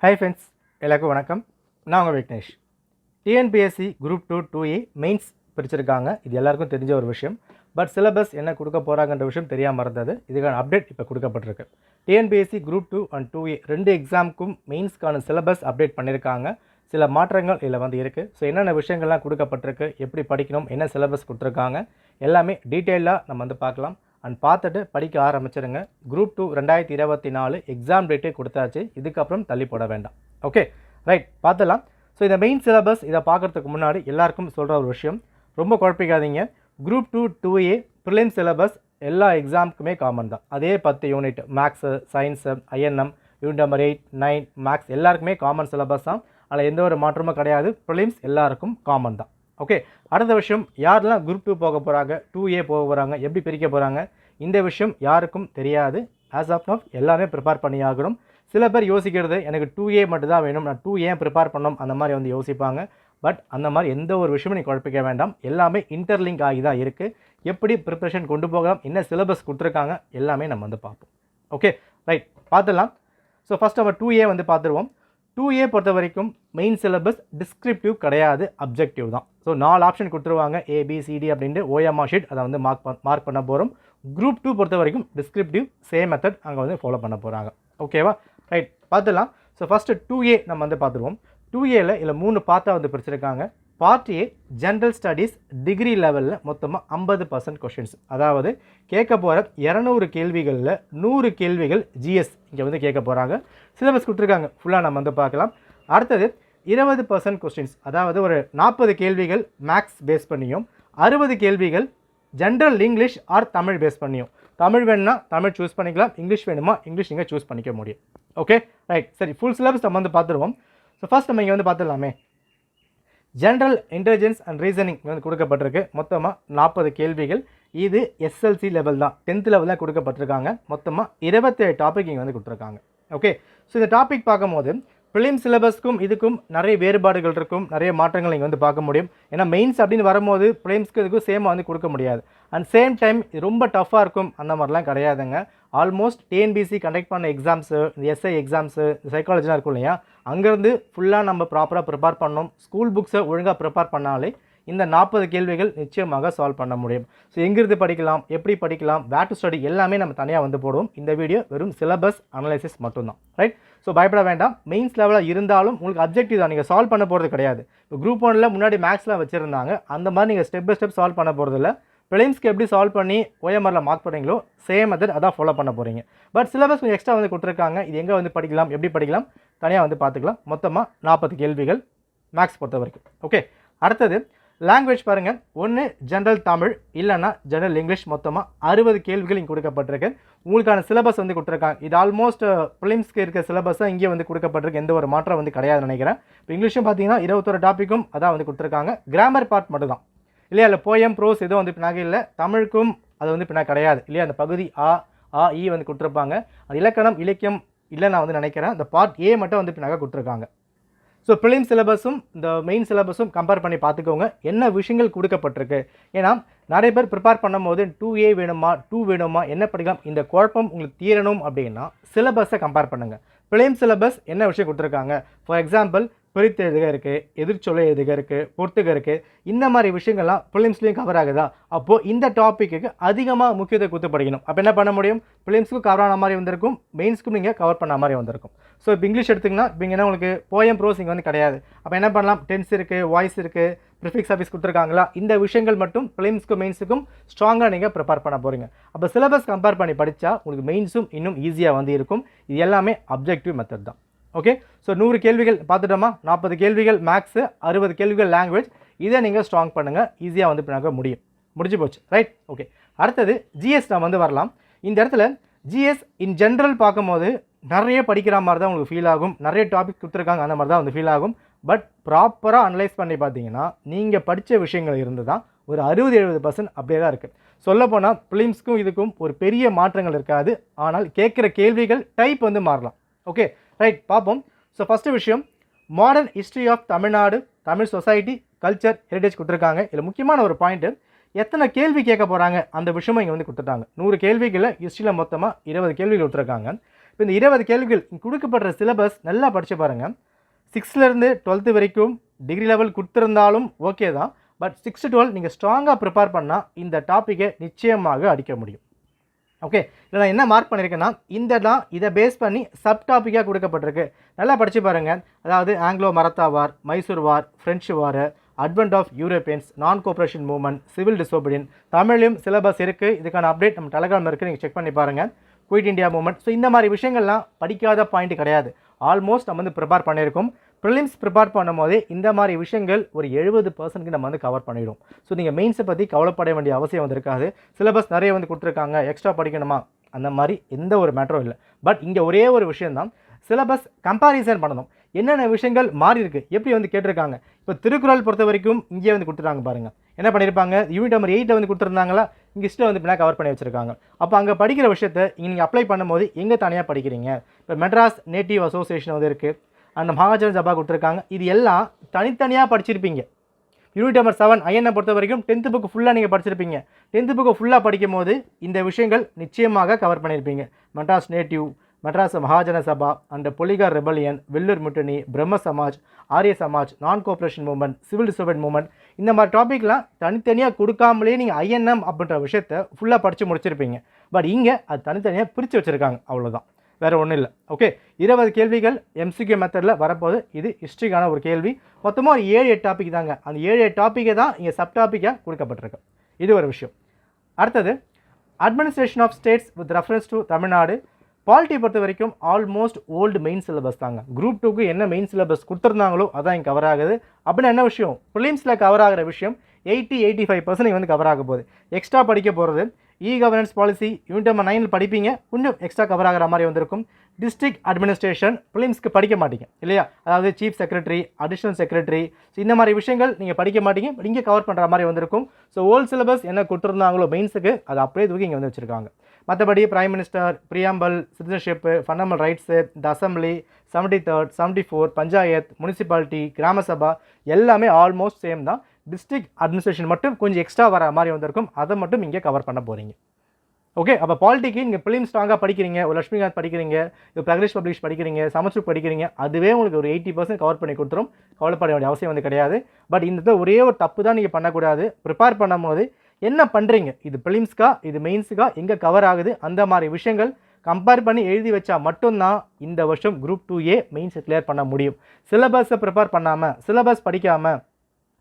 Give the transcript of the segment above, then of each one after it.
Hi friends, எல்லாருக்கும் வணக்கம். நான் உங்கள் Vignesh. TNPSC group 2 2A mains பிரிச்சிருக்காங்க. இது எல்லாருக்கும் தெரிஞ்ச ஒரு விஷயம். பட் சிலபஸ் என்ன கொடுக்க போகிறாங்கன்ற விஷயம் தெரியாமல் இருந்தது. இதுக்கான அப்டேட் இப்போ கொடுக்கப்பட்டிருக்கு. டிஎன்பிஎஸ்சி குரூப் 2 அண்ட் 2A ரெண்டு எக்ஸாமுக்கும் மெயின்ஸ்க்கான சிலபஸ் அப்டேட் பண்ணியிருக்காங்க. சில மாற்றங்கள் இதில் வந்து இருக்குது. ஸோ என்னென்ன விஷயங்கள்லாம் கொடுக்கப்பட்டிருக்கு, எப்படி படிக்கணும், என்ன சிலபஸ் கொடுத்துருக்காங்க, எல்லாமே டீட்டெயிலாக நம்ம வந்து பார்க்கலாம். அண்ட் பார்த்துட்டு படிக்க ஆரம்பிச்சிருங்க. குரூப் 2 2024 எக்ஸாம் டேட்டே கொடுத்தாச்சு. இதுக்கப்புறம் தள்ளி போட வேண்டாம். ஓகே, ரைட், பார்த்துலாம். ஸோ இந்த மெயின் சிலபஸ் இதை பார்க்குறதுக்கு முன்னாடி எல்லாருக்கும் சொல்கிற ஒரு விஷயம், ரொம்ப குழப்பிக்காதீங்க. குரூப் 2 2A ப்ரிலிம் சிலபஸ் எல்லா எக்ஸாமுக்குமே காமன் தான். அதே 10 unit maths, science, INM, unit number 8, 9 maths எல்லாருக்குமே காமன் சிலபஸ் தான். அதில் எந்த ஒரு மாற்றமும் கிடையாது. ப்ரிலிம்ஸ் எல்லாருக்கும் காமன் தான். ஓகே, அடுத்த விஷயம், யாரெல்லாம் குரூப் 2 போக போகிறாங்க, 2A போக போகிறாங்க, எப்படி பிரிக்க போகிறாங்க, இந்த விஷயம் யாருக்கும் தெரியாது. ஆஸ் ஆஃப் நவ் எல்லாமே ப்ரிப்பேர் பண்ணி ஆகணும். சில பேர் யோசிக்கிறது, எனக்கு 2A மட்டும் தான் வேணும், நான் 2 ஏன் ப்ரிப்பேர் பண்ணணும், அந்த மாதிரி வந்து யோசிப்பாங்க. பட் அந்த மாதிரி எந்த ஒரு விஷயமும் நீங்கள் குழப்பிக்க வேண்டாம். எல்லாமே இன்டர்லிங்க் ஆகி தான் இருக்குது. எப்படி ப்ரிப்பரேஷன் கொண்டு போகலாம், என்ன சிலபஸ் கொடுத்துருக்காங்க, எல்லாமே நம்ம வந்து பார்ப்போம். ஓகே, ரைட், பார்த்துடலாம். ஸோ ஃபஸ்ட் நம்ம 2A வந்து பார்த்துருவோம். 2A பொறுத்த வரைக்கும் மெயின் சிலபஸ் டிஸ்கிரிப்டிவ் கிடையாது, அப்ஜெக்டிவ் தான். ஸோ 4 ஆப்ஷன் கொடுத்துருவாங்க, ABCD அப்படின்ட்டு OMR ஷீட் அதை வந்து மார்க் பண்ண போகிறோம். குரூப் 2 பொறுத்த வரைக்கும் டிஸ்கிரிப்டிவ் சேம் மெத்தட் அங்கே வந்து ஃபாலோ பண்ண போகிறாங்க. ஓகேவா, ரைட், பார்த்துலாம். ஸோ ஃபஸ்ட்டு 2A நம்ம வந்து பார்த்துருவோம். 2Aல இதில் 3 பார்ட்டாக வந்து பிரிச்சிருக்காங்க. Part A general studies degree லெவலில் மொத்தமாக 50% கொஷின்ஸ். அதாவது கேட்க போகிற 200 கேள்விகளில் 100 கேள்விகள் GS இங்கே வந்து கேட்க போகிறாங்க. சிலபஸ் கொடுத்துருக்காங்க, ஃபுல்லாக நம்ம வந்து பார்க்கலாம். அடுத்தது 20% கொஸ்டின்ஸ், அதாவது ஒரு 40 கேள்விகள் மேக்ஸ் பேஸ் பண்ணியும் 60 கேள்விகள் general English or Tamil base பண்ணியும். தமிழ் வேணும்னா தமிழ் சூஸ் பண்ணிக்கலாம், இங்கிலீஷ் வேணுமா இங்கிலீஷ் நீங்கள் சூஸ் பண்ணிக்க முடியும். ஓகே, ரைட், சரி, ஃபுல் சிலபஸ் நம்ம வந்து பார்த்துருவோம். ஸோ ஃபஸ்ட் நம்ம இங்கே வந்து பார்த்துடலாமே. ஜென்ரல் இன்டெலிஜென்ஸ் அண்ட் ரீசனிங் வந்து கொடுக்கப்பட்டிருக்கு. மொத்தமாக 40 கேள்விகள். இது SLC லெவல் தான், 10th லெவல் தான் கொடுக்கப்பட்டிருக்காங்க. மொத்தமாக 27 டாபிக் இங்கே வந்து கொடுத்துருக்காங்க. ஓகே, ஸோ இந்த டாபிக் பார்க்கும்போது ப்ரிலிம் சிலபஸ்க்கும் இதுக்கும் நிறைய வேறுபாடுகள் இருக்கும், நிறைய மாற்றங்கள் நீங்கள் வந்து பார்க்க முடியும். ஏன்னா மெயின்ஸ் அப்படின்னு வரும்போது ப்ரிலிம்ஸ்க்கு இதுக்கும் சேமாக வந்து கொடுக்க முடியாது. அண்ட் சேம் டைம் இது ரொம்ப டஃப்பாக இருக்கும் அந்த மாதிரிலாம் கிடையாதுங்க. ஆல்மோஸ்ட் டிஎன்பிசி கண்டக்ட் பண்ண எக்ஸாம்ஸு, இந்த SI எக்ஸாம்ஸு, சைக்காலஜிலாம் இருக்கும் இல்லையா, அங்கேருந்து ஃபுல்லாக நம்ம ப்ராப்பராக ப்ரிப்பேர் பண்ணணும். ஸ்கூல் புக்ஸை ஒழுங்காக ப்ரிப்பேர் பண்ணாலே இந்த 40 கேள்விகள் நிச்சயமாக சால்வ் பண்ண முடியும். ஸோ எங்கிருந்து படிக்கலாம், எப்படி படிக்கலாம், வேர் டு ஸ்டடி எல்லாமே நம்ம தனியாக வந்து போடுவோம். இந்த வீடியோ வெறும் சிலபஸ் அனலைசிஸ் மட்டும்தான். ரைட், ஸோ பயப்பட வேண்டாம். மெயின்ஸ் லெவலில் இருந்தாலும் உங்களுக்கு அப்ஜெக்டிவ் தான், நீங்கள் சால்வ் பண்ண போகிறது கிடையாது. இப்போ குரூப் 1ல் முன்னாடி மேக்ஸில் வச்சுருந்தாங்க, அந்த மாதிரி நீங்கள் ஸ்டெப் பை ஸ்டெப் சால்வ் பண்ண போகிறது இல்லை. ப்ரிலிம்ஸ்க்கு எப்படி சால்வ் பண்ணி OMRல மார்க் பண்ணுறீங்களோ சேம் மெத்தட் அதான் ஃபாலோ பண்ண போகிறீங்க. பட் சிலபஸ் கொஞ்சம் எக்ஸ்ட்ரா வந்து கொடுத்துருக்காங்க. இது எங்கே வந்து படிக்கலாம், எப்படி படிக்கலாம், தனியாக வந்து பார்த்துக்கலாம். மொத்தமாக 40 கேள்விகள் மேக்ஸ் பொறுத்த வரைக்கும். ஓகே, அடுத்தது லாங்குவேஜ் பாருங்கள். ஒன்று ஜென்ரல் தமிழ், இல்லைன்னா ஜென்ரல் இங்கிலீஷ். மொத்தமாக 60 கேள்விகள் இங்கே கொடுக்கப்பட்டிருக்கு. உங்களுக்கான சிலபஸ் வந்து கொடுத்துருக்காங்க. இது ஆல்மோஸ்ட் ப்ரிலிம்ஸ்க்கு இருக்க சிலபஸ் தான் இங்கே வந்து கொடுக்கப்பட்டிருக்கு. எந்த ஒரு மாற்றம் வந்து கிடையாதுன்னு நினைக்கிறேன். இப்போ இங்கிலீஷும் பார்த்தீங்கன்னா 21 டாப்பிக்கும் அதான் வந்து கொடுத்துருக்காங்க. கிராமர் பார்ட் மட்டும் தான் இல்லையா, இல்லை போயம் ப்ரோஸ் எதுவும் வந்து பின்னாக இல்லை. தமிழுக்கும் அது வந்து பின்னாக கிடையாது இல்லையா. அந்த பகுதி இ வந்து கொடுத்துருப்பாங்க. அது இலக்கணம் இலக்கியம் இல்லை நான் வந்து நினைக்கிறேன். அந்த பார்ட் A மட்டும் வந்து பின்னாக கொடுத்துருக்காங்க. ஸோ ப்ரிலிம் சிலபஸும் இந்த மெயின் சிலபஸும் கம்பேர் பண்ணி பார்த்துக்கோங்க என்ன விஷயங்கள் கொடுக்கப்பட்டிருக்கு. ஏன்னா நிறைய பேர் ப்ரிப்பேர் பண்ணும்போது 2A வேணுமா 2 வேணுமா என்ன படிக்கலாம், இந்த குழப்பம் உங்களுக்கு தீரணும் அப்படின்னா சிலபஸை கம்பேர் பண்ணுங்கள். ப்ரிலிம் சிலபஸ் என்ன விஷயம் கொடுத்துருக்காங்க, ஃபார் எக்ஸாம்பிள் பிரித்து எழுதுக இருக்குது, எதிர்ச்சொல்லை எழுதுக இருக்குது, பொறுத்துக இருக்குது, இந்த மாதிரி விஷயங்கள்லாம் ப்ரிலிம்ஸ்லேயும் கவர் ஆகுதா. அப்போது இந்த டாப்பிக்கு அதிகமாக முக்கியத்துவம் கொடுத்து படிக்கணும். அப்போ என்ன பண்ண முடியும், ப்ரிலிம்ஸ்க்கும் கவர் ஆன மாதிரி வந்திருக்கும், மெயின்ஸ்க்கும் நீங்கள் கவர் பண்ண மாதிரி வந்திருக்கும். ஸோ இப்போ இங்கிலீஷ் எடுத்திங்கன்னா இப்போ இங்கே உங்களுக்கு போயம் ப்ரோஸ் இங்கே வந்து கிடையாது. அப்போ என்ன பண்ணலாம், டென்ஸ் இருக்குது, வாய்ஸ் இருக்குது, ப்ரிஃபிக்ஸ் ஆஃபீஸ் கொடுத்துருக்காங்களா, இந்த விஷயங்கள் மட்டும் ப்ரிலிம்ஸ்க்கும் மெயின்ஸுக்கும் ஸ்ட்ராங்காக நீங்கள் ப்ரிப்பேர் பண்ண போகிறீங்க. அப்போ சிலபஸ் கம்பேர் பண்ணி படித்தா உங்களுக்கு மெயின்ஸும் இன்னும் ஈஸியாக வந்து இருக்கும். இது எல்லாமே அப்ஜெக்டிவ் மெத்தட் தான். ஓகே, ஸோ 100 கேள்விகள் பார்த்துட்டோமா, 40 கேள்விகள் மேக்ஸு, 60 கேள்விகள் லாங்குவேஜ். இதை நீங்கள் ஸ்ட்ராங் பண்ணுங்கள், ஈஸியாக வந்து பின்னாக முடிஞ்சு போச்சு. ரைட், ஓகே, அடுத்தது GS நம்ம வந்து வரலாம். இந்த இடத்துல GS இன் ஜென்ரல் பார்க்கும்போது நிறைய படிக்கிற மாதிரி தான் உங்களுக்கு ஃபீல் ஆகும். நிறைய டாபிக் கொடுத்துருக்காங்க, அந்த மாதிரி தான் வந்து ஃபீல் ஆகும். பட் ப்ராப்பராக அனலைஸ் பண்ணி பார்த்தீங்கன்னா நீங்கள் படித்த விஷயங்கள் இருந்து தான் ஒரு 60-70% அப்படியே தான் இருக்குது. சொல்லப்போனால் ப்ரிலிம்ஸ்க்கும் இதுக்கும் ஒரு பெரிய மாற்றங்கள் இருக்காது. ஆனால் கேட்குற கேள்விகள் டைப் வந்து மாறலாம். ஓகே, ரைட், பார்ப்போம். ஸோ ஃபஸ்ட்டு விஷயம், modern history of Tamil Nadu, Tamil society, culture, heritage கொடுத்துருக்காங்க. இதில் முக்கியமான ஒரு பாயிண்ட்டு, எத்தனை கேள்வி கேட்க போகிறாங்க அந்த விஷயமும் இங்கே வந்து கொடுத்துட்டாங்க. 100 கேள்விகளில் ஹிஸ்ட்ரியில் மொத்தமாக 20 கேள்விகள் கொடுத்துருக்காங்க. இப்போ இந்த 20 கேள்விகள் கொடுக்கப்படுற சிலபஸ் நல்லா படித்து பாருங்கள். 6லேருந்து 12th வரைக்கும் டிகிரி லெவல் கொடுத்துருந்தாலும் ஓகே தான். பட் 6 to 12 நீங்கள் ஸ்ட்ராங்காக ப்ரிப்பேர் பண்ணால் இந்த டாப்பிக்கை நிச்சயமாக அடிக்க முடியும். ஓகே, இதில் நான் என்ன மார்க் பண்ணியிருக்கேன்னா இதை பேஸ் பண்ணி சப் டாப்பிக்காக கொடுக்கப்பட்டிருக்கு. நல்லா படித்து பாருங்கள். அதாவது Anglo Maratha war, Mysore war, French war, advent of Europeans, non cooperation movement, civil disobedience, தமிழ்லையும் சிலபஸ் இருக்குது. இதுக்கான அப்டேட் நம்ம டெலகிராம் இருக்குது, நீங்கள் செக் பண்ணி பாருங்கள். Quit India movement. ஸோ இந்த மாதிரி விஷயங்கள்லாம் படிக்காத பாயிண்ட் கிடையாது. ஆல்மோஸ்ட் நம்ம வந்து ப்ரிப்பேர் பண்ணியிருக்கோம். ப்ரிலிம்ஸ் ப்ரிப்பேர் பண்ணும் போதே இந்த மாதிரி விஷயங்கள் ஒரு 70% நம்ம வந்து கவர் பண்ணிவிடும். ஸோ நீங்கள் மெயின்ஸை பற்றி கவலைப்பட வேண்டிய அவசியம் வந்து இருக்காது. சிலபஸ் நிறைய வந்து கொடுத்துருக்காங்க, எக்ஸ்ட்ரா படிக்கணுமா, அந்த மாதிரி எந்த ஒரு மேட்டரும் இல்லை. பட் இங்கே ஒரே ஒரு விஷயந்தான், சிலபஸ் கம்பேரிசன் பண்ணணும். என்னென்ன விஷயங்கள் மாறி இருக்குது, எப்படி வந்து கேட்டிருக்காங்க. இப்போ திருக்குறள் பொறுத்த வரைக்கும் இங்கே வந்து கொடுத்துட்டாங்க பாருங்கள். என்ன பண்ணியிருப்பாங்க, யூனிட் நம்பர் 8 வந்து கொடுத்துருந்தாங்களா, இங்கே ஹிஸ்ட்ரி வந்து பின்னாடி கவர் பண்ணி வச்சுருக்காங்க. அப்போ அங்கே படிக்கிற விஷயத்தை இங்கே நீங்கள் அப்ளை பண்ணும்போது எங்கே தனியாக படிக்கிறீங்க. இப்போ மெட்ராஸ் நேட்டிவ் அசோசியேஷன் வந்து இருக்குது, அந்த மகாஜன சபா கொடுத்துருக்காங்க. இது எல்லாம் தனித்தனியாக படிச்சிருப்பீங்க. யூனிட் நம்பர் 7 ஐஎன்னை பொறுத்த வரைக்கும் 10th புக்கு ஃபுல்லாக நீங்கள் படிச்சிருப்பீங்க. 10th புக்கு ஃபுல்லாக படிக்கும் போது இந்த விஷயங்கள் நிச்சயமாக கவர் பண்ணியிருப்பீங்க. Madras native, Madras Mahajana Sabha, and Poligar rebellion, Vellore mutiny, Brahmo Samaj, Arya Samaj, non cooperation movement, civil disobedience movement, இந்த மாதிரி டாப்பிக்லாம் தனித்தனியாக கொடுக்காமலே நீங்கள் ஐஎன்எம் அப்படின்ற விஷயத்தை ஃபுல்லாக படித்து முடிச்சிருப்பீங்க. பட் இங்கே அது தனித்தனியாக பிரித்து வச்சுருக்காங்க, அவ்வளோதான், வேறு ஒன்றும் இல்லை. ஓகே, 20 கேள்விகள் எம்சிக்யூ மெத்தடில் வரப்போது. இது ஹிஸ்ட்ரிக்கான ஒரு கேள்வி. மொத்தமாக ஒரு 7-8 டாபிக் தாங்க. அந்த 7-8 டாப்பிக்கை தான் இங்கே சப் டாப்பிக்காக கொடுக்கப்பட்டிருக்கு. இது ஒரு விஷயம். அடுத்தது administration of states with reference to Tamil Nadu. Polity பொறுத்த வரைக்கும் ஆல்மோஸ்ட் ஓல்டு மெயின் சிலபஸ் தாங்க. குரூப் 2க்கு என்ன மெயின் சிலபஸ் கொடுத்துருந்தாங்களோ அதான் இங்கே கவர் ஆகுது. அப்படின்னா என்ன விஷயம், ப்ரிலிம்ஸில் கவர் ஆகிற விஷயம் 80-85% வந்து கவர் ஆக போகுது. எக்ஸ்ட்ரா படிக்க போகிறது கவர்னன்ஸ் பாலிசி யூனிட் நம்பர் 9 படிப்பீங்க, இன்னும் எக்ஸ்ட்ரா கவர் ஆகிற மாதிரி வந்திருக்கும். டிஸ்ட்ரிக்ட் அட்மினிஸ்ட்ரேஷன் ப்ரிலிம்ஸ்க்கு படிக்க மாட்டீங்க இல்லையா, அதாவது சீஃப் செக்ரட்டரி, அடிஷனல் செக்ரட்டரி, இந்த மாதிரி விஷயங்கள் நீங்கள் படிக்க மாட்டீங்க, இங்கே கவர் பண்ணுற மாதிரி வந்திருக்கும். ஸோ ஓல்டு சிலபஸ் என்ன கொடுத்துருந்தாங்களோ மெயின்ஸுக்கு அது அப்படியே தூக்கி இங்கே வந்து வச்சுருக்காங்க. மற்றபடி prime minister, preamble, citizenship, fundamental rights, த அசம்பிளி, 73, 74, பஞ்சாயத், முனிசிபாலிட்டி, கிராம சபா எல்லாமே ஆல்மோஸ்ட் சேம் தான். டிஸ்ட்ரிக்ட் அட்மினிஸ்ட்ரேஷன் மட்டும் கொஞ்சம் எக்ஸ்ட்ரா வர மாதிரி வந்திருக்கும், அதை மட்டும் இங்கே கவர் பண்ண போகிறீங்க. ஓகே, அப்போ பாலிட்டிக்கு நீங்கள் ப்ரிலிம்ஸ் ஸ்ட்ராங்காக படிக்கிறீங்க, ஒரு லட்சுமிகாந்த் படிக்கிறீங்க, ஒரு பிரகதீஷ் பப்ளிஷ் படிக்கிறீங்க, சமஸ்கிருத் படிக்கிறீங்க, அதுவே உங்களுக்கு ஒரு 80% கவர் பண்ணி கொடுத்துரும். கவலைப்பட வேண்டிய அவசியம் வந்து கிடையாது. பட் இந்த ஒரே ஒரு தப்பு தான் நீங்கள் பண்ணக்கூடாது. ப்ரிப்பேர் பண்ணும் போது என்ன பண்ணுறீங்க, இது ப்ரிலிம்ஸ்க்கா, இது மெயின்ஸுக்கா, எங்கே கவர் ஆகுது, அந்த மாதிரி விஷயங்கள் கம்பேர் பண்ணி எழுதி வச்சா மட்டும்தான் இந்த வருஷம் குரூப் 2A மெயின்ஸை கிளியர் பண்ண முடியும். சிலபஸை ப்ரிப்பேர் பண்ணாமல், சிலபஸ் படிக்காமல்,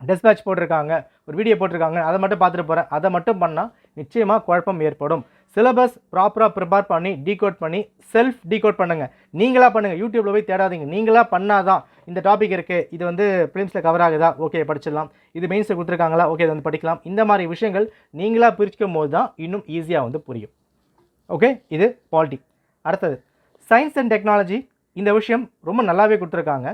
டெஸ்பேட்ச் போட்டிருக்காங்க, ஒரு வீடியோ போட்டிருக்காங்க, அதை மட்டும் பார்த்துட்டு போகிறேன், அதை மட்டும் பண்ணால் நிச்சயமாக குழப்பம் ஏற்படும். சிலபஸ் ப்ராப்பராக ப்ரிப்பேர் பண்ணி டீகோட் பண்ணி செல்ஃப் டீகோட் பண்ணுங்கள். நீங்களாக பண்ணுங்கள், யூடியூப்பில் போய் தேடாதீங்க. நீங்களாக பண்ணால் தான் இந்த டாபிக் இருக்குது, இது வந்து ப்ரிலிம்ஸில் கவர் ஆகுதா, ஓகே படிச்சிடலாம், இது மெயின்ஸில் கொடுத்துருக்காங்களா, ஓகே இது வந்து படிக்கலாம். இந்த மாதிரி விஷயங்கள் நீங்களாக பிரிக்கும் போது தான் இன்னும் ஈஸியாக வந்து புரியும். ஓகே, இது பாலிட்டி. அடுத்தது சயின்ஸ் அண்ட் டெக்னாலஜி. இந்த விஷயம் ரொம்ப நல்லாவே கொடுத்துருக்காங்க.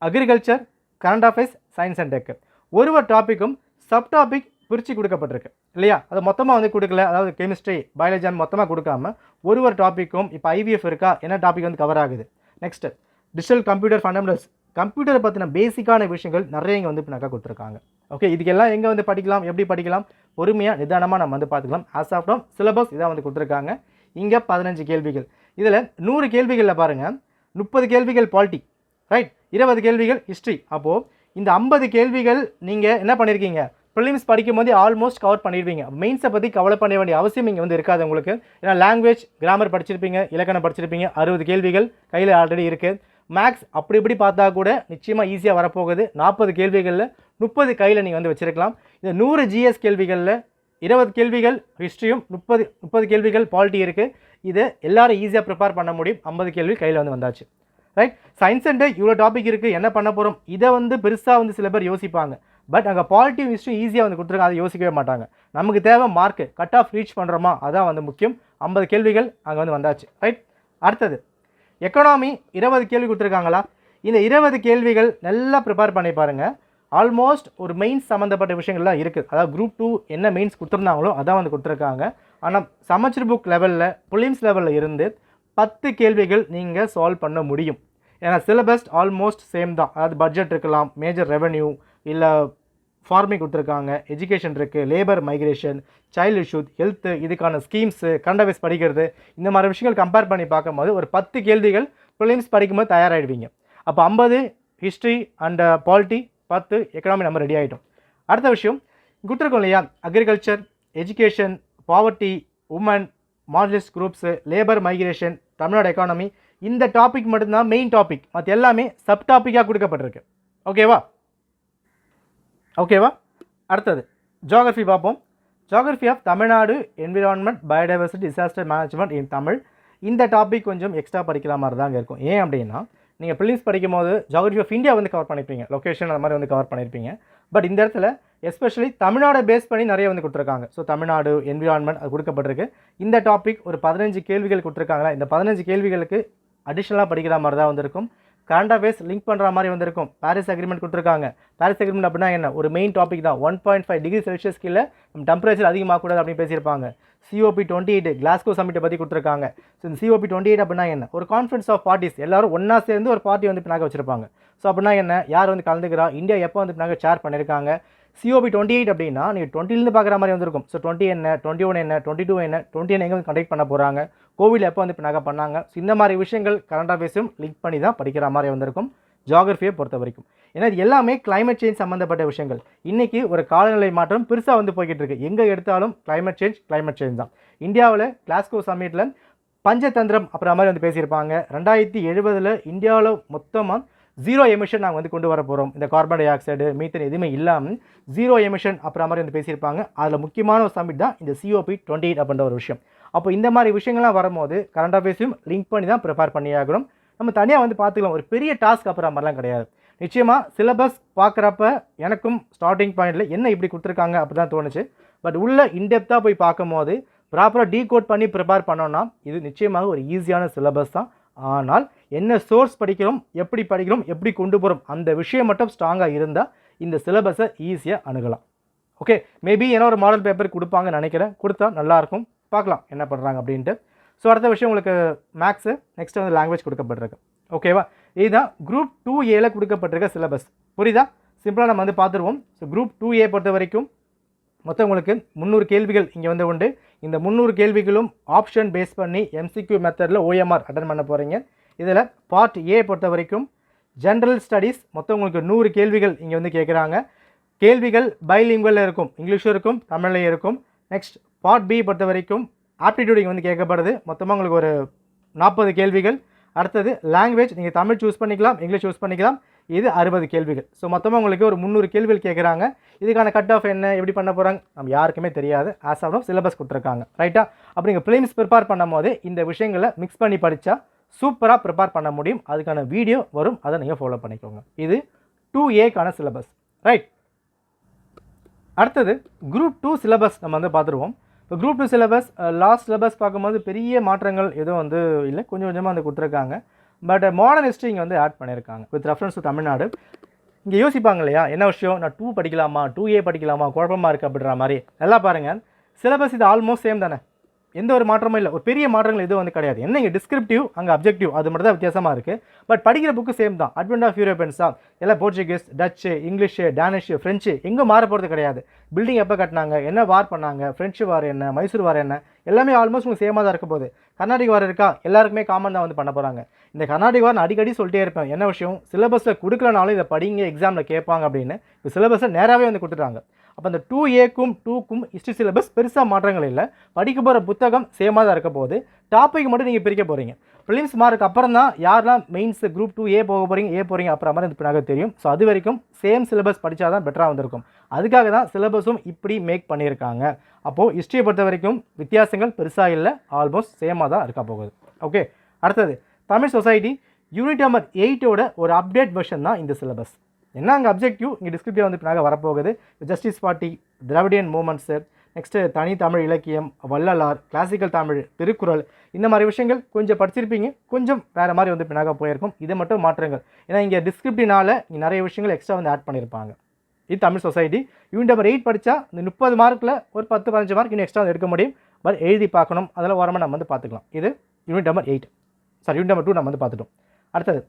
Agriculture, current affairs, science and tech, ஒரு டாப்பிக்கும் சப் டாபிக் பிரித்து கொடுக்கப்பட்டிருக்கு இல்லையா. அது மொத்தமாக வந்து கொடுக்கல, அதாவது கெமிஸ்ட்ரி, பயாலஜி மொத்தமாக கொடுக்காம ஒரு டாப்பிக்கும் இப்போ ஐவிஎஃப் இருக்கா, என்ன டாபிக் வந்து கவர் ஆகுது. நெக்ஸ்ட்டு டிஜிட்டல் கம்ப்யூட்டர் ஃபண்டமெண்டல்ஸ், கம்ப்யூட்டரை பற்றின பேசிக்கான விஷயங்கள் நிறைய இங்கே வந்து பின்னாக்கா கொடுத்துருக்காங்க. ஓகே, இதுக்கெல்லாம் எங்கே வந்து படிக்கலாம், எப்படி படிக்கலாம், பொறுமையாக நிதானமாக நம்ம வந்து பார்த்துக்கலாம். ஆஸ் ஆஃப் நவ் சிலபஸ் இதாக வந்து கொடுத்துருக்காங்க. இங்கே 15 கேள்விகள், இதில் 100 கேள்விகளில் பாருங்கள் 30 கேள்விகள் பாலிட்டி, ரைட், 20 கேள்விகள் ஹிஸ்ட்ரி. அப்போது இந்த 50 கேள்விகள் நீங்கள் என்ன பண்ணியிருக்கீங்க, ப்ரிலிம்ஸ் படிக்கும் போது ஆல்மோஸ்ட் கவர் பண்ணிடுவீங்க. மெயின்ஸை பற்றி கவலை பண்ண வேண்டிய அவசியம் இங்கே வந்து இருக்காது உங்களுக்கு. ஏன்னா லாங்குவேஜ், கிராமர் படிச்சிருப்பீங்க, இலக்கணம் படிச்சிருப்பீங்க, 60 கேள்விகள் கையில் ஆல்ரெடி இருக்குது. மேக்ஸ் அப்படி இப்படி பார்த்தா கூட நிச்சயமாக ஈஸியாக வரப்போகுது. 40 கேள்விகளில் 30 கையில் நீங்கள் வந்து வச்சுருக்கலாம். இந்த 100 ஜிஎஸ் கேள்விகளில் 20 கேள்விகள் ஹிஸ்ட்ரியும் 30 கேள்விகள் பாலிட்டி இருக்குது. இதை எல்லாரும் ஈஸியாக ப்ரிப்பேர் பண்ண முடியும். 50 கேள்வி கையில் வந்து வந்தாச்சு, ரைட். சயின்ஸ் அண்ட் இவ்வளோ டாபிக் இருக்குது, என்ன பண்ண போகிறோம், இதை வந்து பெருசாக வந்து சில பேர் யோசிப்பாங்க. பட் அங்கே பாலிட்டி ஹிஸ்ட்ரி ஈஸியாக வந்து கொடுத்துருக்காங்க, அதை யோசிக்கவே மாட்டாங்க. நமக்கு தேவை மார்க்கு, கட் ஆஃப் ரீச் பண்ணுறோமா, அதான் வந்து முக்கியம். 50 கேள்விகள் அங்கே வந்து வந்தாச்சு, ரைட். அடுத்தது எக்கனாமி, 20 கேள்வி கொடுத்துருக்காங்களா. இந்த 20 கேள்விகள் நல்லா ப்ரிப்பேர் பண்ணி பாருங்கள். ஆல்மோஸ்ட் ஒரு மெயின்ஸ் சம்மந்தப்பட்ட விஷயங்கள்லாம் இருக்குது. அதாவது குரூப் 2 என்ன மெயின்ஸ் கொடுத்துருந்தாங்களோ அதான் வந்து கொடுத்துருக்காங்க. ஆனால் சமச்சர் புக் லெவலில், ப்ரிலிம்ஸ் லெவலில் இருந்து 10 கேள்விகள் நீங்கள் சால்வ் பண்ண முடியும். ஏன்னா சிலபஸ் ஆல்மோஸ்ட் சேம் தான். அதாவது பட்ஜெட் இருக்கலாம், மேஜர் ரெவென்யூ, இல்லை ஃபார்மிங் கொடுத்துருக்காங்க, எஜுகேஷன் இருக்குது, labour migration, child issue, health, இதுக்கான ஸ்கீம்ஸு, கரண்ட் அஃபேர்ஸ் படிக்கிறது, இந்த மாதிரி விஷயங்கள் கம்பேர் பண்ணி பார்க்கும்போது ஒரு 10 கேள்விகள் ப்ரிலிம்ஸ் படிக்கும்போது தயாராகிடுவீங்க. அப்போ 50 ஹிஸ்ட்ரி அண்ட் பாலிட்டி, 10 எக்கனாமி நம்ம ரெடி ஆகிட்டோம். அடுத்த விஷயம் கொடுத்துருக்கோம் இல்லையா, agriculture, education, poverty, woman, marginalised groups, labour migration, Tamil Nadu economy, இந்த டாபிக் மட்டும்தான் மெயின் டாபிக், மற்ற எல்லாமே சப் டாப்பிக்காக கொடுக்கப்பட்டிருக்கு. ஓகேவா? அடுத்தது ஜியோகிரஃபி பார்ப்போம். Geography of Tamil Nadu, environment, biodiversity, disaster management in Tamil. இந்த டாபிக் கொஞ்சம் எக்ஸ்ட்ரா படிக்கிற மாதிரி தாங்க இருக்கும். ஏன் அப்படின்னா, நீங்கள் ப்ரிலிம்ஸ் படிக்கும் போது ஜியோகிரஃபி ஆஃப் இந்தியா வந்து கவர் பண்ணியிருப்பீங்க, லொக்கேஷன் அந்த மாதிரி வந்து கவர் பண்ணியிருப்பீங்க. பட் இந்த இடத்துல எஸ்பெஷலி தமிழ்நாடு பேஸ் பண்ணி நிறைய வந்து கொடுத்துருக்காங்க. ஸோ தமிழ்நாடு, என்விரான்மெண்ட் அது கொடுக்கப்பட்டிருக்கு. இந்த டாபிக் ஒரு 15 கேள்விகள் கொடுத்துருக்காங்களா, இந்த 15 கேள்விகளுக்கு அடிஷ்னலாக படிக்கிற மாதிரி தான் வந்திருக்கும். கரண்ட் அஃபேர்ஸ் லிங்க் பண்ணுற மாதிரி வந்திருக்கும். பாரிஸ் அக்ரிமெண்ட் கொடுத்துருக்காங்க. பாரிஸ் அக்ரிமெண்ட் அப்படின்னா என்ன, ஒரு மெயின் டாபிக் தான். 1.5 டிகிரி செல்சியஸ் கீழே நம்ம டெம்பரேச்சர் அதிகமாகக்கூடாது அப்படின்னு பேசியிருப்பாங்க. COP28 கிளாஸ்கோ சமிட்டை பற்றி கொடுத்துருக்காங்க. ஸோ இந்த COP28 அப்படின்னா என்ன, ஒரு கான்ஃபரன்ஸ் ஆஃப் பார்ட்டிஸ், எல்லாரும் ஒன்றா சேர்ந்து ஒரு பார்ட்டி வந்து பின்னாக வச்சுருப்பாங்க. ஸோ அப்படின்னா என்ன, யார் வந்து கலந்துக்கிறா, இந்தியா எப்போ வந்து பின்னாக ஷேர் பண்ணியிருக்காங்க. COP28 அப்படின்னா நீங்கள் 20லேருந்து பார்க்குற மாதிரி வந்திருக்கும். ஸோ 20 என்ன, 21 என்ன, 22 என்ன, 20 எங்கே வந்து கண்டக்ட் பண்ண போகிறாங்க, கோவிட் எப்போ வந்து பின்னாக பண்ணாங்க. ஸோ இந்த மாதிரி விஷயங்கள் கரண்ட் அஃபேர்ஸும் லிங்க் பண்ணி தான் படிக்கிற மாதிரி வந்திருக்கும் ஜியோகிரஃபியை பொறுத்த வரைக்கும். ஏன்னா இது எல்லாமே கிளைமேட் சேஞ்ச் சம்மந்தப்பட்ட விஷயங்கள். இன்றைக்கி ஒரு காலநிலை மாற்றம் பெருசாக வந்து போய்கிட்டு இருக்குது. எங்கே எடுத்தாலும் கிளைமேட் சேஞ்ச் தான். இந்தியாவில் கிளாஸ்கோ சமிட்டில் பஞ்சதந்திரம் அப்புறம் மாதிரி வந்து பேசியிருப்பாங்க. 2070 இந்தியாவில் மொத்தமாக 0 எமிஷன் நாங்கள் வந்து கொண்டு வர போகிறோம். இந்த கார்பன் டை ஆக்சைடு, மீத்தன் எதுவுமே இல்லாமல் 0 எமிஷன் அப்புறம் மாதிரி வந்து பேசியிருப்பாங்க. அதில் முக்கியமான ஒரு சமிட் தான் இந்த COP28 அப்படின்ற ஒரு விஷயம். அப்போ இந்த மாதிரி விஷயங்கள்லாம் வரும்போது கரண்ட் அஃபேர்ஸையும் லிங்க் பண்ணி தான் ப்ரிப்பேர் பண்ணியாகணும். நம்ம தனியாக வந்து பார்த்துக்கலாம், ஒரு பெரிய டாஸ்க் அப்புறம் மாதிரிலாம் கிடையாது. நிச்சயமாக சிலபஸ் பார்க்குறப்ப எனக்கும் ஸ்டார்டிங் பாயிண்டில் என்ன இப்படி கொடுத்துருக்காங்க அப்படி தான் தோணுச்சு. பட் உள்ள இன்டெப்த்தாக போய் பார்க்கும்போது ப்ராப்பராக டீகோட் பண்ணி ப்ரிப்பேர் பண்ணோன்னா இது நிச்சயமாக ஒரு ஈஸியான சிலபஸ் தான். ஆனால் என்ன சோர்ஸ் படிக்கிறோம், எப்படி கொண்டு போகிறோம், அந்த விஷயம் மட்டும் ஸ்ட்ராங்காக இருந்தால் இந்த சிலபஸை ஈஸியாக அணுகலாம். ஓகே, மேபி ஏன்னா ஒரு மாடல் பேப்பர் கொடுப்பாங்கன்னு நினைக்கிறேன். கொடுத்தா நல்லாயிருக்கும், பார்க்கலாம் என்ன பண்ணுறாங்க அப்படின்ட்டு. ஸோ அடுத்த விஷயம் உங்களுக்கு மேக்ஸு, நெக்ஸ்ட் வந்து லாங்குவேஜ் கொடுக்கப்பட்டிருக்கு. ஓகேவா, இதுதான் குரூப் 2A கொடுக்கப்பட்டிருக்க சிலபஸ். புரியுதா? சிம்பிளாக நம்ம வந்து பார்த்துருவோம். ஸோ குரூப் 2A பொறுத்த வரைக்கும் மொத்தம் உங்களுக்கு 300 கேள்விகள் இங்கே வந்து உண்டு. இந்த 300 கேள்விகளும் ஆப்ஷன் பேஸ் பண்ணி MCQ மெத்தடில் OMR அட்டன் பண்ண போகிறீங்க. இதில் பார்ட் A பொறுத்த வரைக்கும் ஜென்ரல் ஸ்டடீஸ் மொத்தம் உங்களுக்கு 100 கேள்விகள் இங்கே வந்து கேட்குறாங்க. கேள்விகள் பைலிங்குவலில் இருக்கும், இங்கிலீஷும் இருக்கும், தமிழ்லையும் இருக்கும். நெக்ஸ்ட் பார்ட் B பொறுத்த வரைக்கும் ஆப்டிடியூட் இங்கே வந்து கேட்கப்படுது. மொத்தமாக உங்களுக்கு ஒரு 40 கேள்விகள். அடுத்தது லாங்குவேஜ், நீங்கள் தமிழ் சூஸ் பண்ணிக்கலாம், இங்கிலீஷ் சூஸ் பண்ணிக்கலாம். இது 60 கேள்விகள். ஸோ மொத்தமாக உங்களுக்கு ஒரு 300 கேள்விகள் கேட்குறாங்க. இதுக்கான கட் ஆஃப் என்ன, எப்படி பண்ண போகிறாங்க நம்ம யாருக்குமே தெரியாது. ஆஸ் ஆஃப் சிலபஸ் கொடுத்துருக்காங்க, ரைட்டா? அப்படி நீங்கள் ப்ரிலிம்ஸ் ப்ரிப்பேர் பண்ணும் போது இந்த விஷயங்களை மிக்ஸ் பண்ணி படித்தா சூப்பராக ப்ரிப்பேர் பண்ண முடியும். அதுக்கான வீடியோ வரும், அதை நீங்கள் ஃபாலோ பண்ணிக்கோங்க. இது 2Aக்கான சிலபஸ், ரைட்? அடுத்தது குரூப் 2 சிலபஸ் நம்ம வந்து பார்த்துருவோம். இப்போ குரூப் 2 சிலபஸ் லாஸ்ட் சிலபஸ் பார்க்கும்போது பெரிய மாற்றங்கள் எதுவும் வந்து இல்லை, கொஞ்சம் கொஞ்சமாக வந்து கொடுத்துருக்காங்க. பட் மாடர்ன் ஹிஸ்ட்ரி இங்கே வந்து ஆட் பண்ணியிருக்காங்க வித் ரெஃபரன்ஸ் டு தமிழ்நாடு. இங்கே யோசிப்பாங்க இல்லையா, என்ன விஷயம், நான் 2 படிக்கலாமா, 2A படிக்கலாமா, குழப்பமாக இருக்குது அப்படின்ற மாதிரி. நல்லா பாருங்கள், சிலபஸ் இது ஆல்மோஸ்ட் சேம் தானே, எந்த ஒரு மாற்றமும் இல்லை, ஒரு பெரிய மாற்றங்கள் எதுவும் வந்து கிடையாது. என்ன இங்கே டிஸ்கிரிப்டிவ், அங்கே அப்ஜெக்டிவ், அது மட்டும் தான் வித்தியாசமாக இருக்குது. பட் படிக்கிற புக்கு சேம் தான். அட்வென்ட் ஆஃப் யூரோப்பியன்ஸ் தான், எல்லாம் Portuguese, Dutch, English, Danish, French, எங்கே மாற போகிறது கிடையாது. பில்டிங் எப்போ கட்டினாங்க, என்ன வார் பண்ணாங்க, ஃப்ரெஞ்சு வார் என்ன, மைசூர் வார் என்ன, எல்லாமே ஆல்மோஸ்ட் உங்களுக்கு சேமாக தான் இருக்க போகுது. கர்நாடிக் வார் இருக்கா, எல்லாருக்குமே காமன் தான் வந்து பண்ண போகிறாங்க. இந்த கர்நாடிக் வார் நான் அடிக்கடி சொல்லிட்டே இருப்பேன், என்ன விஷயம், சிலபஸில் கொடுக்கலனாலும் இதை படிங்க, எக்ஸாமில் கேட்பாங்க அப்படின்னு. இப்போ சிலபஸை நேராகவே வந்து கொடுத்துட்டாங்க. அப்போ அந்த 2Aக்கும் 2க்கும் ஹிஸ்ட்ரி சிலபஸ் பெருசாக மாற்றங்கள் இல்லை. படிக்க போகிற புத்தகம் சேமாக தான் இருக்க போகுது. டாபிக் மட்டும் நீங்கள் பிரிக்க போகிறீங்க. ப்ரிலிம்ஸ் மார்க் அப்புறம் தான் யாரெல்லாம் மெயின்ஸ் குரூப் 2A போக போகிறீங்க அப்புறம் மாதிரி பின்னாக தெரியும். ஸோ அது வரைக்கும் சேம் சிலபஸ் படித்தா தான் பெட்டராக வந்திருக்கும். அதுக்காக தான் சிலபஸும் இப்படி மேக் பண்ணியிருக்காங்க. அப்போது ஹிஸ்ட்ரியை பொறுத்த வரைக்கும் வித்தியாசங்கள் பெருசாக இல்லை, ஆல்மோஸ்ட் சேமாக தான் இருக்க போகுது. ஓகே, அடுத்தது தமிழ் சொசைட்டி யூனிட் நம்பர் 8ஓட ஒரு அப்டேட் வெர்ஷன் தான் இந்த சிலபஸ். என்ன அங்கே அப்ஜெக்டிவ் இங்கே டிஸ்கிரிப்டிவ் வந்து பின்னாக வரப்போகுது. Justice party, Dravidian moments, next தனி தமிழ் இலக்கியம், வள்ளலார், கிளாசிக்கல் தமிழ், திருக்குறள், இந்த மாதிரி விஷயங்கள் கொஞ்சம் படிச்சிருப்பீங்க, கொஞ்சம் வேறு மாதிரி வந்து பின்னாக போயிருக்கும். இதை மட்டும் மாற்றுங்கள், ஏன்னா இங்கே டிஸ்கிரிப்டிவ்னால இங்கே நிறைய விஷயங்கள் எக்ஸ்ட்ரா வந்து ஆட் பண்ணியிருப்பாங்க. இது தமிழ் சொசைட்டி யூனிட் நம்பர் 8 படித்தா இந்த 30 மார்க்கில் ஒரு 10-15 மார்க் இன்னும் எக்ஸ்ட்ரா எடுக்க முடியும். பட் எழுதி பார்க்கணும், அதெல்லாம் ஓரமாக நம்ம வந்து பார்த்துக்கலாம். இது யூனிட் நம்பர் 8, யூனிட் நம்பர் 2 நம்ம வந்து பார்த்துட்டோம். அடுத்தது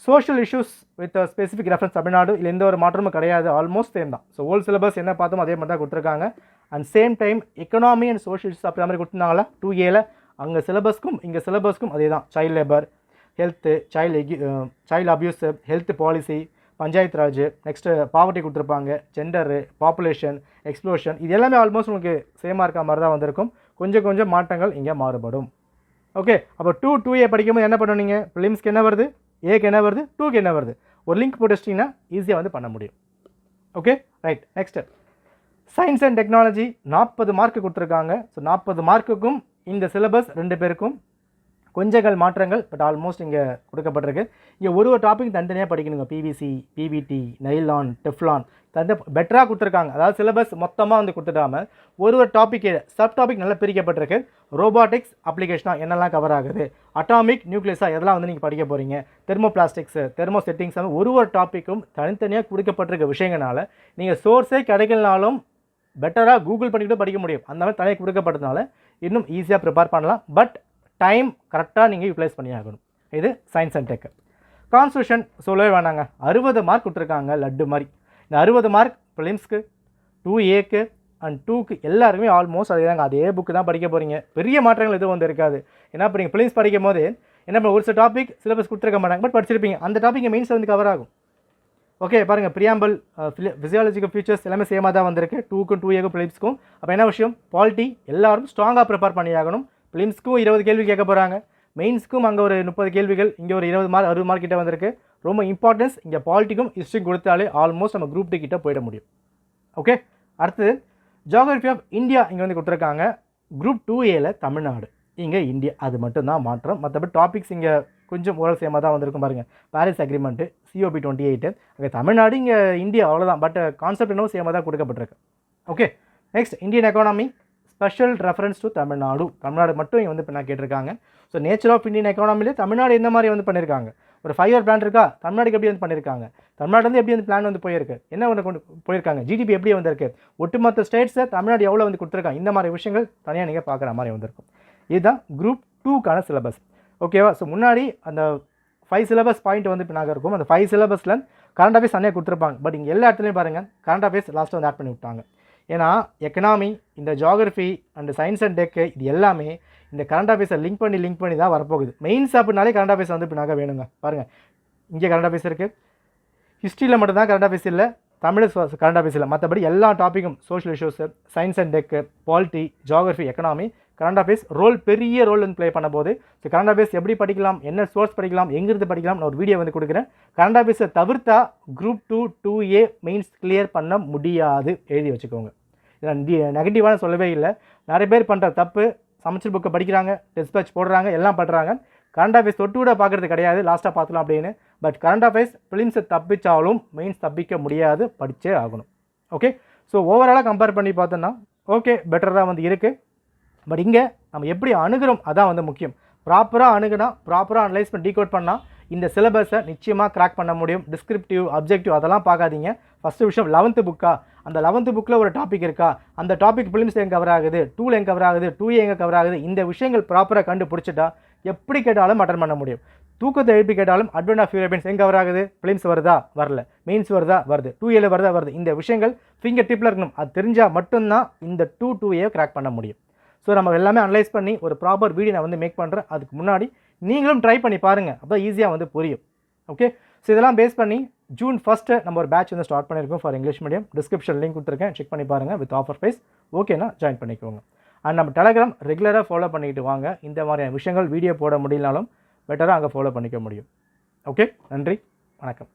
social issues with specific reference Tamil Nadu இல்லை எந்த ஒரு மாற்றமும் கிடையாது, ஆல்மோஸ்ட் சேம் தான். ஸோ ஓல்ட் சிலபஸ் என்ன பார்த்தோமோ அதே மாதிரி தான் கொடுத்துருக்காங்க. And same time economy and social issues அப்படி மாதிரி கொடுத்துருந்தாங்களா 2Aல, அங்கே சிலபஸ்க்கும் இங்கே சிலபஸ்க்கும் அதே தான். Child labour, health, child abuse, health policy, panchayat Raj, next poverty கொடுத்துருப்பாங்க, ஜெண்டரு, பாப்புலேஷன், எக்ஸ்ப்ளோஷன், இது எல்லாமே ஆல்மோஸ்ட் உங்களுக்கு சேமாக இருக்க மாதிரி தான் வந்திருக்கும். கொஞ்சம் கொஞ்சம் மாற்றங்கள் இங்கே மாறுபடும். ஓகே, அப்போ 2A படிக்கும்போது என்ன பண்ணுவீங்க, ப்ரிலிம்ஸ்க்கு என்ன வருது, ஏக்கு என்ன வருது, 2க்கு என்ன வருது, ஒரு லிங்க் போட்டு வச்சிட்டிங்கன்னா ஈஸியாக வந்து பண்ண முடியும். Okay right. Next science and technology 40 mark கொடுத்துருக்காங்க. ஸோ 40 மார்க்குக்கும் இந்த சிலபஸ் 2 பேருக்கும் கொஞ்சங்கள் மாற்றங்கள், பட் ஆல்மோஸ்ட் இங்கே கொடுக்கப்பட்டிருக்கு. இங்கே ஒரு டாபிக் தனித்தனியாக படிக்கணுங்க. பிவிசி, பிவிடி, நைலான், டெஃப்லான் பெட்டராக கொடுத்துருக்காங்க. அதாவது சிலபஸ் மொத்தமாக வந்து கொடுத்துட்டாமல் ஒரு டாபிக் சப் டாபிக் நல்லா பிரிக்கப்பட்டிருக்கு. ரோபாட்டிக்ஸ் அப்ளிகேஷனாக என்னெல்லாம் கவர் ஆகுது, அட்டாமிக் நியூக்ளியஸாக எதெல்லாம் வந்து நீங்கள் படிக்க போகிறீங்க, தெர்மோபிளாஸ்டிக்ஸு, தெர்மோ செட்டிங்ஸ், ஒரு டாப்பிக்கும் தனித்தனியாக கொடுக்கப்பட்டிருக்க விஷயங்களால நீங்கள் சோர்ஸே கிடைக்கலனாலும் பெட்டராக கூகுள் பண்ணிக்கிட்டு படிக்க முடியும். அந்த மாதிரி தனியாக கொடுக்கப்பட்டதுனால இன்னும் ஈஸியாக ப்ரிப்பேர் பண்ணலாம். பட் டைம் கரெக்டாக நீங்கள் யூட்டிலைஸ் பண்ணி ஆகணும். இது சயின்ஸ் அண்ட் டெக். கான்ஸ்டியூஷன் சொல்லவே வேணாங்க, 60 மார்க் கொடுத்துருக்காங்க லட்டு மாதிரி. இந்த 60 மார்க் ப்ரிலிம்ஸ்க்கு, 2Aக்கு அண்ட் 2க்கு எல்லாருக்குமே ஆல்மோஸ்ட் அதே தாங்க. அதே புக்கு தான் படிக்க போகிறீங்க. பெரிய மாற்றங்கள் எதுவும் வந்து இருக்காது. ஏன்னா இப்போ நீங்கள் ப்ரிலிம்ஸ் படிக்கும் போது என்ன பண்ண, ஒரு சில டாபிக் சிலபஸ் கொடுத்துருக்க மாட்டாங்க, பட் படிச்சிருப்பீங்க. அந்த டாபிக் மெயின்ஸ் வந்து கவர் ஆகும். ஓகே பாருங்கள், ப்ரியாம்பிள், ஃபிசியாலஜிக்கல் ஃபீச்சர்ஸ் எல்லாமே சேமாக தான் வந்திருக்கு 2க்கும் 2Aக்கும் ப்ரிலிம்ஸ்க்கும். அப்போ என்ன விஷயம், பாலிட்டி எல்லாரும் ஸ்ட்ராங்காக ப்ரிப்பேர் பண்ணி ஆகணும். ப்ரிலிம்ஸ்க்கும் 20 கேள்வி கேட்க போகிறாங்க, மெயின்ஸ்க்கும் அங்கே ஒரு 30 கேள்விகள், இங்கே ஒரு 20 மார்க் 60 மார்க் கிட்ட வந்திருக்கு. ரொம்ப இம்பார்ட்டன்ஸ் இங்கே பாலிட்டிக்கும் ஹிஸ்ட்ரிக்கும் கொடுத்தாலே ஆல்மோஸ்ட் நம்ம குரூப் 2 கிட்ட போயிட முடியும். ஓகே, அடுத்தது ஜியோகிராஃபி ஆஃப் இந்தியா இங்கே வந்து கொடுத்துருக்காங்க. குரூப் 2Aல தமிழ்நாடு, இங்கே இந்தியா, அது மட்டும்தான் மாற்றம். மற்றபடி டாபிக்ஸ் இங்கே கொஞ்சம் ஓரல் சேமாக தான் வந்திருக்கும். பாருங்கள், பாரிஸ் அக்ரிமெண்ட்டு, COP28, அங்கே தமிழ்நாடு இங்கே இந்தியா அவ்வளோதான். பட் கான்செப்ட் என்னவோ சேமாக தான் கொடுக்கப்பட்டிருக்கு. Okay, next Indian economy special reference to Tamil Nadu. Tamil Nadu மட்டும் இங்கே வந்து இப்போ நான் கேட்டிருக்காங்க. ஸோ நேச்சர் ஆஃப் இந்தியன் எக்கானமிலே தமிழ்நாடு எந்த மாதிரி வந்து பண்ணியிருக்காங்க, ஒரு 5 இயர் பிளான் இருக்கா, தமிழ்நாடுக்கு எப்படி வந்து பண்ணியிருக்காங்க, தமிழ்நாடு வந்து எப்படி வந்து பிளான் வந்து போயிருக்கு, என்ன வந்து கொண்டு போயிருக்காங்க, GDP எப்படி வந்திருக்கு, ஒட்டுமொத்த ஸ்டேட்ஸை தமிழ்நாடு எவ்வளோ வந்து கொடுத்துருக்காங்க, இந்த மாதிரி விஷயங்கள் தனியாக நீங்கள் பார்க்குற மாதிரி வந்திருக்கும். இதுதான் குரூப் 2க்கான சிலபஸ். ஓகேவா? ஸோ முன்னாடி அந்த 5 சிலபஸ் பாயிண்ட் வந்து இப்போ நாங்கள் இருக்கும். அந்த 5 சிலபஸில் கரண்ட் அஃபேர்ஸ் தனியாக கொடுத்துருப்பாங்க. பட் இங்கே எல்லா இடத்துலையும் பாருங்கள் கரண்ட் அஃபேர்ஸ் லாஸ்ட்டில் வந்து ஆட் பண்ணி விட்டாங்க. ஏன்னா எக்கனாமி, இந்த geography and science and tech, இது எல்லாமே இந்த கரண்ட் அஃபேர்ஸை லிங்க் பண்ணி தான் வரப்போகுது. மெயின்ஸ் அப்படின்னாலே கரண்ட் அஃபேர்ஸ் வந்து இப்போ நாங்கள் வேணுங்க. பாருங்கள், இங்கே கரண்ட் அஃபேர்ஸ் இருக்குது. ஹிஸ்ட்ரியில் மட்டும்தான் கரண்ட் அஃபேர்ஸ் இல்லை, தமிழ் கரண்ட் அஃபேர்ஸ் இல்லை. மற்றபடி எல்லா டாப்பிக்கும் social issues, science and tech, polity, geography, economy, current affairs பெரிய ரோல் வந்து ப்ளே பண்ண போது. ஸோ கரண்ட் அஃபேர்ஸ் எப்படி படிக்கலாம், என்ன சோர்ஸ் படிக்கலாம், எங்கிருந்து படிக்கலாம், நான் ஒரு வீடியோ வந்து கொடுக்குறேன். கரண்ட் அஃபேர்ஸை தவிர்த்தா குரூப் 2 2A மெயின்ஸ் கிளியர் பண்ண முடியாது, எழுதி வச்சுக்கோங்க. இதில் நெகட்டிவான சொல்லவே இல்லை. நிறைய பேர் பண்ணுற தப்பு, சமைச்சர் புக்கை படிக்கிறாங்க, டெஸ்ட் பேட்ச் போடுறாங்க, எல்லாம் பண்ணுறாங்க. கரண்ட் அஃபேர்ஸ் தொட்டு கூட பார்க்குறது கிடையாது, லாஸ்ட்டாக பார்த்துலாம் அப்படின்னு. பட் கரண்ட் அஃபேர்ஸ் ப்ரிலிம்ஸை தப்பிச்சாலும் மெயின்ஸ் தப்பிக்க முடியாது, படித்தே ஆகணும். ஓகே, ஸோ ஓவராலாக கம்பேர் பண்ணி பார்த்தோன்னா ஓகே பெட்டர் தான் வந்து இருக்குது. பட் இங்கே நம்ம எப்படி அணுகிறோம் அதான் வந்து முக்கியம். ப்ராப்பராக அணுகுனா, ப்ராப்பராக அனலைஸ் பண்ணி டீகோட் பண்ணால் இந்த சிலபஸை நிச்சயமாக கிராக் பண்ண முடியும். டிஸ்கிரிப்டிவ், அப்ஜெக்டிவ் அதெல்லாம் பார்க்காதீங்க. ஃபஸ்ட்டு விஷயம் 11th புக்கா, அந்த 11th புக்கில் ஒரு டாபிக் இருக்கா, அந்த டாபிக் ப்ரிலிம்ஸ் எங்கே கவர் ஆகுது, 2ல எங்கே கவர் ஆகுது, 2A எங்கே கவர் ஆகுது, இந்த விஷயங்கள் ப்ராப்பராக கண்டுபிடிச்சிட்டா எப்படி கேட்டாலும் அட்டன் பண்ண முடியும். தூக்கத்தை எழுப்பி கேட்டாலும் அட்வென்ட் ஆஃப் யூரோப்பியன்ஸ் எங்கே கவர் ஆகுது, ப்ரிலிம்ஸ் வருதா வரல, மெயின்ஸ் வருதா வருது, 2Aல வருதா வருது, இந்த விஷயங்கள் ஃபிங்கர் டிப்பில் இருக்கணும். அது தெரிஞ்சால் மட்டும்தான் இந்த 2A கிராக் பண்ண முடியும். ஸோ நம்ம எல்லாமே அனலைஸ் பண்ணி ஒரு ப்ராப்பர் வீடியோ நான் வந்து மேக் பண்ணுறேன். அதுக்கு முன்னாடி நீங்களும் ட்ரை பண்ணி பாருங்கள், அப்போ ஈஸியாக வந்து புரியும். ஓகே, ஸோ இதெல்லாம் பேஸ் பண்ணி June 1 நம்ம ஒரு பேட்ச் வந்து ஸ்டார்ட் பண்ணியிருக்கோம் for English medium. Description link கொடுத்துருக்கேன், செக் பண்ணி பாருங்கள். வித் ஆஃபர் ப்ரைஸ் ஓகேனா ஜாயின் பண்ணிக்கோங்க. அண்ட் நம்ம டெலகிராம் ரெகுலராக ஃபாலோ பண்ணிக்கிட்டு வாங்க. இந்த மாதிரியான விஷயங்கள் வீடியோ போட முடியலனாலும் பெட்டராக அங்கே ஃபாலோ பண்ணிக்க முடியும். ஓகே, நன்றி, வணக்கம்.